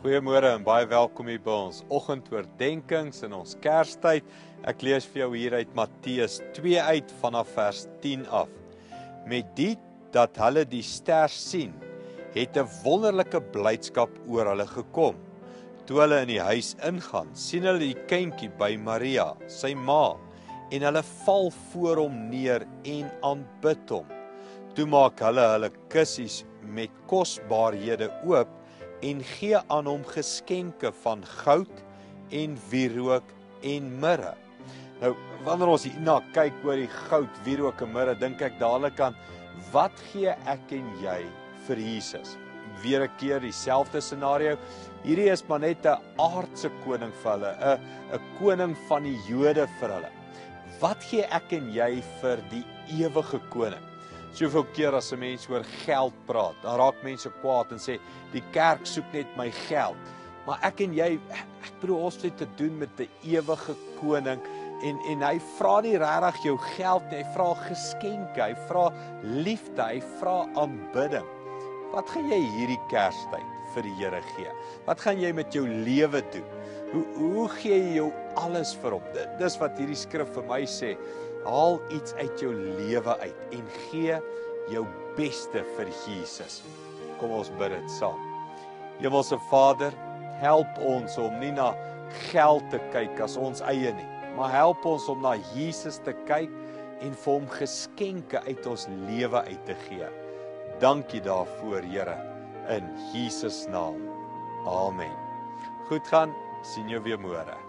Goeiemôre en baie welkom hier by ons oggendoordenkings in ons Kerstyd. Ek lees vir jou hier uit Matteus 2 uit vanaf vers 10 af. Met dit dat hulle die ster sien, het 'n wonderlike blydskap oor hulle gekom. Toe hulle in die huis ingaan, sien hulle die kindjie by Maria, sy ma, en hulle val voor hom neer en aanbid hom. Toe maak hulle kussies met kosbarehede oop en gee aan hom geskenke van goud en wierook en mirre. Nou, wanneer ons hierna kyk oor die goud, wierook en mirre, dink ek dadelik aan, wat gee ek en jy vir Jesus? Weer 'n keer dieselfde scenario. Hierdie is maar net 'n aardse koning vir hulle, 'n koning van die Jode vir hulle. Wat gee ek en jy vir die ewige koning? Soveel keer as 'n mens oor geld praat, dan raak mense kwaad en sê, die kerk soek net my geld. Maar ek en jy, ek bedoel, ons het te doen met 'n ewige koning, en hy vra nie regtig jou geld nie, hy vra geskenke, hy vra liefde, hy vra aanbidding. Wat gaan jy hierdie Kerstyd vir die Here gee? Wat gaan jy met jou lewe doen? Hoe gee jy jou alles vir hom? Dis wat hierdie skrif vir my sê. Haal iets uit jou lewe uit en gee jou beste vir Jesus. Kom ons bid dit saam. Hemelse Vader, help ons om nie na geld te kyk as ons eie nie, maar help ons om na Jesus te kyk en vir hom geskenke uit ons lewe uit te gee. Dankie daarvoor, Here, in Jesus naam. Amen. Goed gaan, sien jou weer môre.